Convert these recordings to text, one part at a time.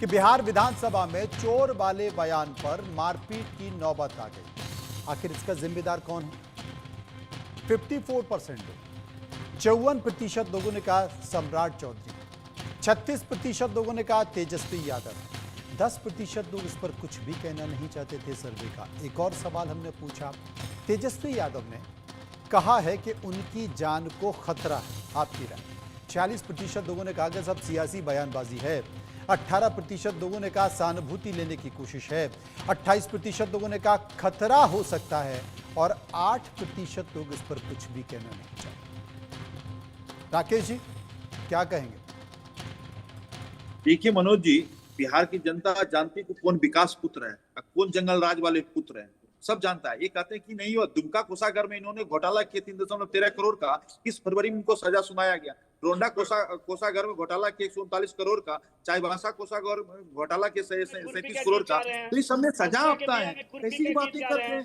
कि बिहार विधानसभा में चोर वाले बयान पर मारपीट की नौबत आ गई। आखिर इसका जिम्मेदार कौन है? 54% लोग, 54% लोगों ने कहा सम्राट चौधरी, 36% लोगों ने कहा तेजस्वी यादव, 10% लोग इस पर कुछ भी कहना नहीं चाहते थे सर्वे का। एक और सवाल हमने पूछा, तेजस्वी यादव ने कहा है कि उनकी जान को खतरा है। आपकी राय? 46% लोगों ने कहा कि सब सियासी बयानबाजी है, 18% लोगों ने कहा सहानुभूति लेने की कोशिश है, 28% लोगों ने कहा खतरा हो सकता है और 8% लोग इस पर कुछ भी कहना नहीं चाहते। राकेश जी क्या कहेंगे? देखिए मनोज जी, बिहार की जनता जानती है कि कौन विकास पुत्र है, कौन जंगल राज वाले पुत्र है, सब जानता है। ये कहते हैं कि नहीं हुआ। दुमका कोषागार में इन्होंने घोटाला किया 3.13 करोड़ का, 21 फरवरी में इनको सजा सुनाया गया। रोंडा कोषागार में घोटाला के 139 करोड़ का, चाईबासा कोषागार में घोटाला के 37 करोड़ का, तो इस सबने सजा आपता है। कैसी बातें करते हैं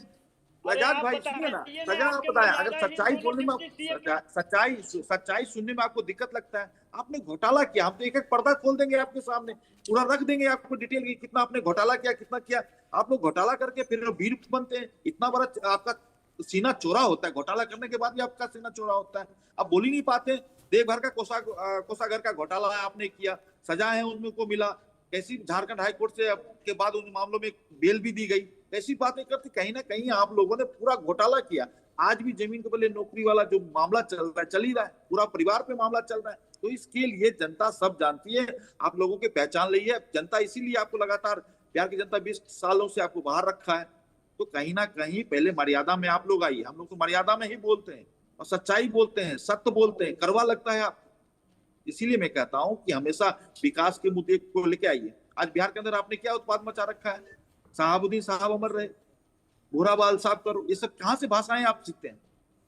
आजाद भाई? सुनिए ना, सजा आप बताएं। अगर सच्चाई बोलने में सच्चाई सुनने में आपको दिक्कत लगता है, आपने घोटाला किया, हम तो एक एक पर्दा खोल देंगे आपके सामने, पूरा रख देंगे आपको डिटेल की, कितना आपने घोटाला किया, कितना किया। आप लोग घोटाला करके फिर वीर बनते हैं। इतना बड़ा आपका सीना चौड़ा होता है, घोटाला करने के बाद भी आपका सीना चौड़ा होता है, आप बोल ही नहीं पाते। देवभर का कोषागार का घोटाला आपने किया, सजा है उनको मिला। कैसी झारखंड हाईकोर्ट से के बाद उन मामलों में बेल भी दी गई। ऐसी बातें करते, कहीं ना कहीं आप लोगों ने पूरा घोटाला किया। आज भी जमीन के बदले नौकरी वाला जो मामला चल रहा है, चल ही रहा है, पूरा परिवार पे मामला चल रहा है। तो इसके लिए जनता सब जानती है, आप लोगों के पहचान ली है जनता, इसीलिए आपको लगातार बिहार की जनता 20 सालों से आपको बाहर रखा है। तो कहीं ना कहीं पहले मर्यादा में आप लोग आइए। हम लोग तो मर्यादा में ही बोलते हैं और सच्चाई बोलते हैं, सत्य बोलते हैं, कड़वा लगता है आप। इसीलिए मैं कहता हूं कि हमेशा विकास के मुद्दे को लेके आइए। आज बिहार के अंदर आपने क्या उत्पाद मचा रखा है? शहाबुद्दीन साहब अमर रहे, भूरा बाल साफ करो, ये सब कहां से भाषाएं आप सीखते हैं?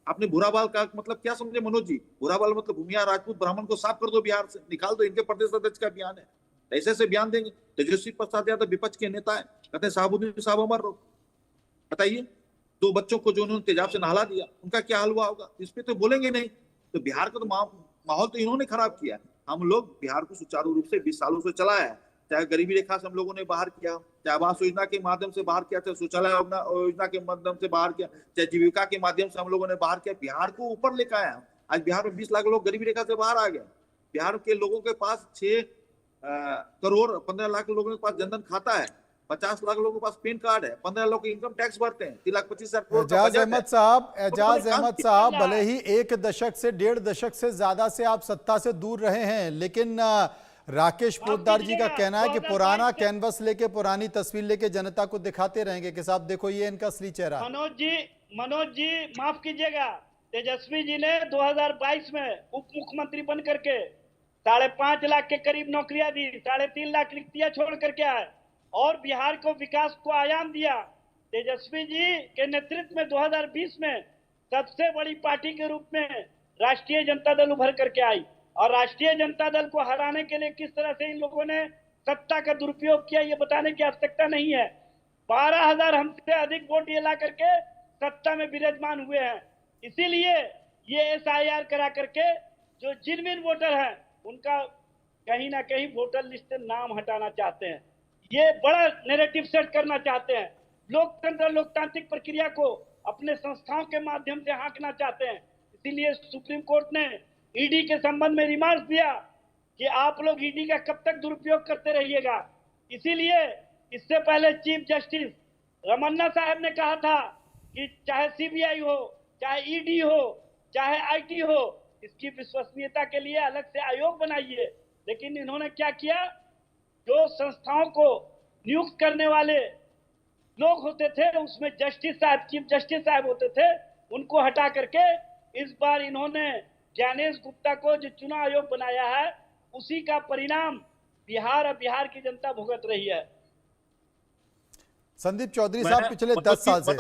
आपने भूरा बाल का मतलब क्या समझे मनोज जी? भूरा बाल मतलब भूमिया राजपूत ब्राह्मण को साफ कर दो, बिहार से निकाल दो। इनके प्रदेश अध्यक्ष का बयान है, ऐसे से बयान देंगे। तेजस्वी प्रसाद यादव विपक्ष के नेता है, कहते हैं शहाबुद्दीन साहब अमर रहो। बताइए, 2 बच्चों को जो उन्होंने तेजाब से नहला दिया, उनका क्या हाल हुआ होगा? इस पे तो बोलेंगे नहीं। तो बिहार का तो माहौल तो इन्होंने खराब किया। हम लोग बिहार को सुचारू रूप से 20 सालों से चलाया है, चाहे गरीबी रेखा से हम लोगों ने बाहर किया, चाहे आवास योजना के माध्यम से बाहर किया, चाहे शौचालय योजना के माध्यम से बाहर किया, चाहे जीविका के माध्यम से हम लोगों ने बाहर किया। बिहार को ऊपर लेकर आया। आज बिहार में 20 लाख लोग गरीबी रेखा से बाहर आ गए। बिहार के लोगों के पास 6 करोड़ 15 लाख लोगों के पास जनधन खाता है, 50 लाख लोगों के पास पैन कार्ड है, 15 लाख इनकम टैक्स भरते हैं, 3,25,000 करोड़ का बजट है। एजाज अहमद साहब, भले ही 1 दशक से 1.5 दशक से ज्यादा से आप सत्ता से दूर रहे हैं, लेकिन राकेश पोद्दार जी का कहना है कि पुराना कैनवस लेके, पुरानी तस्वीर लेके जनता को दिखाते रहेंगे कि साहब देखो ये इनका असली चेहरा। मनोज जी माफ कीजिएगा, तेजस्वी जी ने 2022 में उप मुख्यमंत्री बन करके 5.5 लाख के करीब नौकरियां दी, 3.5 लाख रिक्तियां छोड़ करके आए और बिहार को विकास को आयाम दिया। तेजस्वी जी के नेतृत्व में 2020 में सबसे बड़ी पार्टी के रूप में राष्ट्रीय जनता दल उभर करके आई और राष्ट्रीय जनता दल को हराने के लिए किस तरह से इन लोगों ने सत्ता का दुरुपयोग किया ये बताने की आवश्यकता नहीं है। 12,000 हमसे अधिक वोट ये ला करके सत्ता में विराजमान हुए हैं। इसीलिए ये SIR करा करके जो जिनमिन वोटर हैं उनका कहीं ना कहीं वोटर लिस्ट से नाम हटाना चाहते हैं। ये बड़ा नैरेटिव सेट करना चाहते हैं। लोकतंत्र लोकतांत्रिक प्रक्रिया को अपने संस्थाओं के माध्यम से हाँकना चाहते हैं। इसीलिए सुप्रीम कोर्ट ने ईडी के संबंध में रिमार्क दिया कि आप लोग ईडी का कब तक दुरुपयोग करते रहिएगा। इसीलिए इससे पहले चीफ जस्टिस रमन्ना साहब ने कहा था कि चाहे CBI हो, चाहे ईडी हो, चाहे IT हो, इसकी विश्वसनीयता के लिए अलग से आयोग बनाइए। लेकिन इन्होंने क्या किया, जो संस्थाओं को नियुक्त करने वाले लोग होते थे उसमें जस्टिस साहब, चीफ जस्टिस साहब होते थे, उनको हटा करके इस बार इन्होंने ज्ञानेश गुप्ता को जो चुनाव आयोग बनाया है उसी का परिणाम बिहार और बिहार की जनता भुगत रही है। संदीप चौधरी साहब पिछले 10 साल से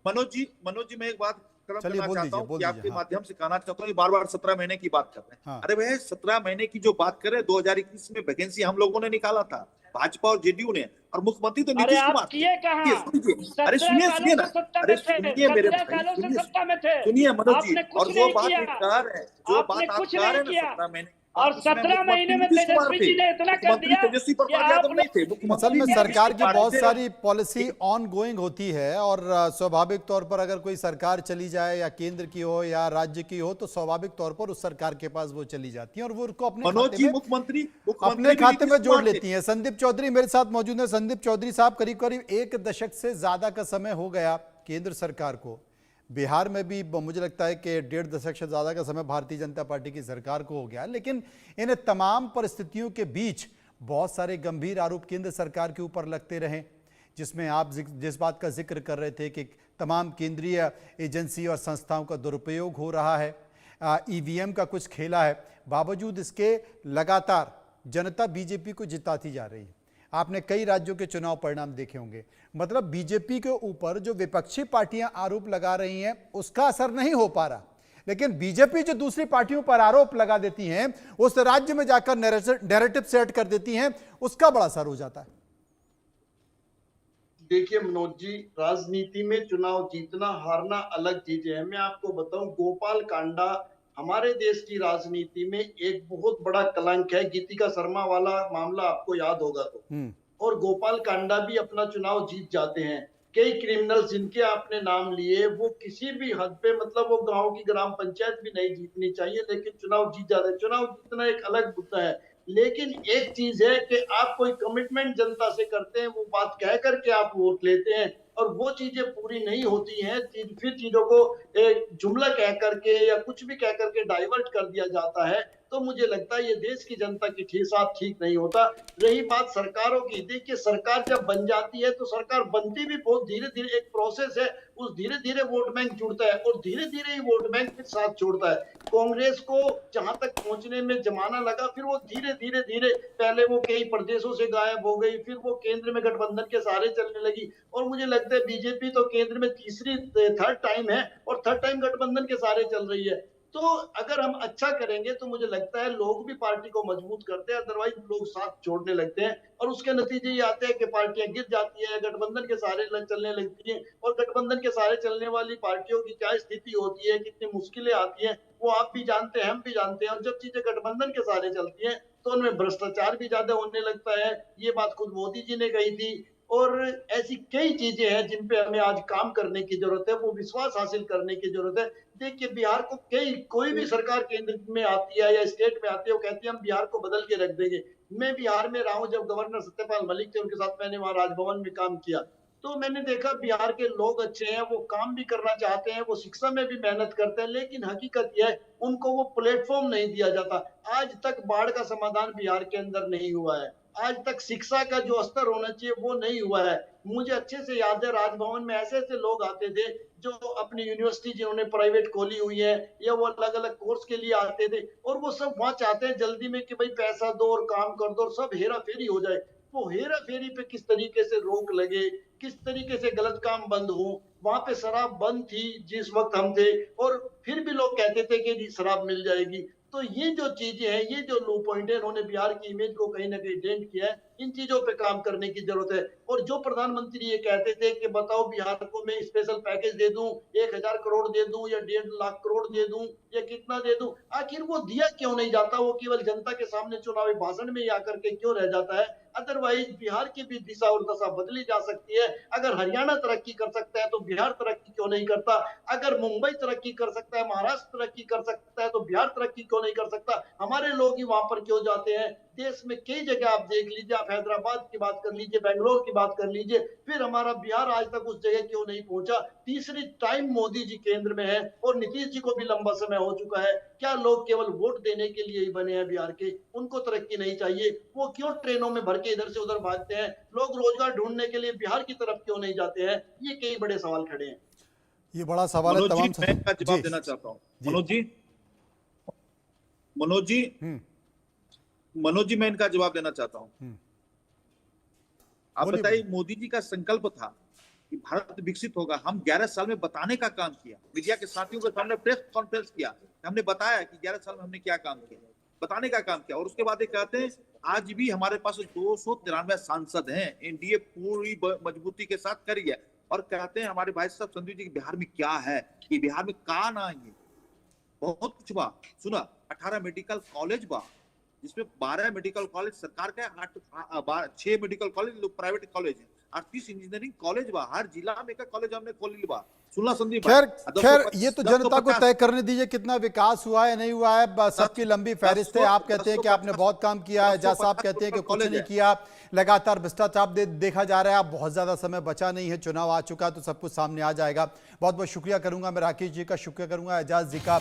मनोज जी मैं एक बात करना चाहता हूं कि आपके माध्यम से कहना चाहता हूँ, बार-बार 17 महीने की बात कर रहे हैं। अरे भाई 17 महीने की जो बात कर रहे हैं, 2021 में वैकेंसी हम लोगों ने निकाला था, भाजपा और JDU ने, और मुख्यमंत्री तो नीतीश कुमार। अरे सुनिए ना, अरे सुनिए मेरे भाई, सुनिए मनोज जी, और जो बात आप कह रहे हैं, जो बात आप कह रहे हैं ना 17 महीने, और 17 महीने में तेजस्वी जी ने इतना कर दिया तेजस्वी कि प्रसाद यादव आप नहीं थे असल में सरकार की बहुत सारी पॉलिसी ऑन गोइंग होती है और स्वाभाविक तौर पर अगर कोई सरकार चली जाए या केंद्र की हो या राज्य की हो तो स्वाभाविक तौर पर उस सरकार के पास वो चली जाती है और वो उनको मनोज जी मुख्यमंत्री अपने खाते में जोड़ लेती हैं। संदीप चौधरी मेरे साथ मौजूद है। संदीप चौधरी साहब, करीब करीब 1 दशक से ज्यादा का समय हो गया केंद्र सरकार को, बिहार में भी मुझे लगता है कि 1.5 दशक से ज्यादा का समय भारतीय जनता पार्टी की सरकार को हो गया, लेकिन इन तमाम परिस्थितियों के बीच बहुत सारे गंभीर आरोप केंद्र सरकार के ऊपर लगते रहे, जिसमें आप जिस बात का जिक्र कर रहे थे कि तमाम केंद्रीय एजेंसी और संस्थाओं का दुरुपयोग हो रहा है, ईवीएम का कुछ खेला है, बावजूद इसके लगातार जनता बीजेपी को जिताती जा रही है। आपने कई राज्यों के चुनाव परिणाम देखे होंगे, मतलब बीजेपी के ऊपर जो विपक्षी पार्टियां आरोप लगा रही हैं उसका असर नहीं हो पा रहा, लेकिन बीजेपी जो दूसरी पार्टियों पर आरोप लगा देती हैं, उस राज्य में जाकर नैरेटिव सेट कर देती हैं, उसका बड़ा असर हो जाता है। देखिए मनोज जी, राजनीति में चुनाव जीतना हारना अलग चीज है। मैं आपको बताऊं, गोपाल कांडा हमारे देश की राजनीति में एक बहुत बड़ा कलंक है। गीतिका शर्मा वाला मामला आपको याद होगा तो, और गोपाल कांडा भी अपना चुनाव जीत जाते हैं। कई क्रिमिनल जिनके आपने नाम लिए वो किसी भी हद पे, मतलब वो गांव की ग्राम पंचायत भी नहीं जीतनी चाहिए, लेकिन चुनाव जीत जाते हैं। चुनाव जीतना एक अलग मुद्दा है, लेकिन एक चीज है कि आप कोई कमिटमेंट जनता से करते हैं, वो बात कह करके आप वोट लेते हैं और वो चीजें पूरी नहीं होती हैं, फिर चीजों को एक जुमला कह करके या कुछ भी कह करके डाइवर्ट कर दिया जाता है। तो मुझे लगता है ये देश की जनता की साथ ठीक नहीं होता। रही बात सरकारों की, देखिए सरकार जब बन जाती है तो सरकार बनती भी बहुत धीरे धीरे, एक प्रोसेस है, उस धीरे धीरे वोट बैंक जुड़ता है और धीरे धीरे ही वोट बैंक फिर साथ छोड़ता है। कांग्रेस को जहां तक पहुंचने में जमाना लगा, फिर वो धीरे धीरे धीरे, पहले वो कई प्रदेशों से गायब हो गई, फिर वो केंद्र में गठबंधन के सहारे चलने लगी और मुझे लगता है बीजेपी तो केंद्र में थर्ड टाइम है और थर्ड टाइम गठबंधन के सहारे चल रही है। तो अगर हम अच्छा करेंगे तो मुझे लगता है लोग भी पार्टी को मजबूत करते हैं, अदरवाइज लोग साथ छोड़ने लगते हैं और उसके नतीजे ये आते हैं कि पार्टियां गिर जाती है, गठबंधन के सहारे चलने लगती है। और गठबंधन के सहारे चलने वाली पार्टियों की क्या स्थिति होती है, कितनी मुश्किलें आती है, वो आप भी जानते हैं, हम भी जानते हैं। और जब चीजें गठबंधन के सहारे चलती है तो उनमें भ्रष्टाचार भी ज्यादा होने लगता है। ये बात खुद मोदी जी ने कही थी। और ऐसी कई चीजें हैं जिन पे हमें आज काम करने की जरूरत है, वो विश्वास हासिल करने की जरूरत है। देखिए बिहार को कोई भी सरकार केंद्र में आती है या स्टेट में आती है, वो कहती है हम बिहार को बदल के रख देंगे। मैं बिहार में रहा हूं, जब गवर्नर सत्यपाल मलिक थे उनके साथ मैंने वहां राजभवन में काम किया, तो मैंने देखा बिहार के लोग अच्छे हैं, वो काम भी करना चाहते हैं, वो शिक्षा में भी मेहनत करते हैं, लेकिन हकीकत यह है उनको वो प्लेटफॉर्म नहीं दिया जाता। आज तक बाढ़ का समाधान बिहार के अंदर नहीं हुआ है, आज तक शिक्षा का जो स्तर होना चाहिए वो नहीं हुआ है। मुझे अच्छे से याद है राजभवन में ऐसे ऐसे लोग आते थे जो अपनी यूनिवर्सिटी जिन्होंने प्राइवेट खोली हुई है या वो अलग अलग कोर्स के लिए आते थे, और वो सब वहां चाहते हैं जल्दी में कि भाई पैसा दो और काम कर दो और सब हेरा फेरी हो जाए। वो हेरा फेरी पे किस तरीके से रोक लगे, किस तरीके से गलत काम बंद हो। वहां पे शराब बंद थी जिस वक्त हम थे, और फिर भी लोग कहते थे कि शराब मिल जाएगी। तो ये जो चीजें हैं, ये जो लो पॉइंट है, इन्होंने बिहार की इमेज को कहीं ना कहीं डेंट किया है। इन चीजों पे काम करने की जरूरत है। और जो प्रधानमंत्री ये कहते थे कि बताओ बिहार को मैं स्पेशल पैकेज दे दूं, 1000 करोड़ दे दूं या 1.5 लाख करोड़ दे दूं या कितना दे दूं, आखिर वो दिया क्यों नहीं जाता? वो केवल जनता के सामने चुनावी भाषण में आकर के क्यों रह जाता है? अदरवाइज बिहार की भी दिशा और दशा बदली जा सकती है। अगर हरियाणा तरक्की कर सकता है तो बिहार तरक्की क्यों नहीं करता? अगर मुंबई तरक्की कर सकता है, महाराष्ट्र तरक्की कर सकता है, तो बिहार तरक्की क्यों नहीं कर सकता? हमारे लोग ही वहां पर क्यों जाते हैं? देश में कई जगह आप देख लीजिए, आप हैदराबाद की बात कर लीजिए, बेंगलोर की बात कर लीजिए, फिर हमारा बिहार आज तक उस जगह क्यों नहीं पहुंचा? तीसरी टाइम मोदी जी केंद्र में है और नीतीश जी को भी लंबा समय हो चुका है। क्या लोग केवल वोट देने के लिए ही बने हैं बिहार के? उनको तरक्की नहीं चाहिए? वो क्यों ट्रेनों में भर के इधर से उधर भागते हैं? लोग रोजगार ढूंढने के लिए बिहार की तरफ क्यों नहीं जाते हैं? ये कई बड़े सवाल खड़े हैं। ये बड़ा सवाल है। तमाम मैं इसका जवाब देना चाहता हूँ। मनोज जी मैं इनका जवाब देना चाहता हूँ। आप बताइए, मोदी जी का संकल्प था कि भारत विकसित होगा। हम 11 साल में बताने का काम किया, मीडिया के साथियों के सामने प्रेस कॉन्फ्रेंस किया, हमने बताया कि 11 साल में हमने क्या काम किया, बताने का काम किया। और उसके बाद ये कहते हैं आज भी हमारे पास 293 सांसद हैं, एनडीए पूरी मजबूती के साथ करी है। और कहते हैं हमारे भाई साहब संदीप जी, बिहार में क्या है कि बिहार में कहा ना, ये बहुत कुछ बा सुना, 18 मेडिकल कॉलेज बा, जिसमें 12 मेडिकल कॉलेज सरकार का है, 6 मेडिकल कॉलेज प्राइवेट कॉलेज है, 38 इंजीनियरिंग कॉलेज बा, हर जिला में का कॉलेज हमने खोल ली बा। सुनला संदीप खैर भाई, खैर ये तो 1050 जनता को तय करने दीजिए कितना विकास हुआ है नहीं हुआ है, सबकी लंबी फहरिस्त है। आप कहते हैं कि आपने बहुत काम किया है, एजाज साहब कहते हैं कि कुछ नहीं किया, लगातार भ्रष्टाचार देखा जा रहा है। अब बहुत ज्यादा समय बचा नहीं है, चुनाव आ चुका है तो सब कुछ सामने आ जाएगा। बहुत बहुत शुक्रिया करूंगा मैं राकेश जी का, शुक्रिया करूंगा एजाज जी का।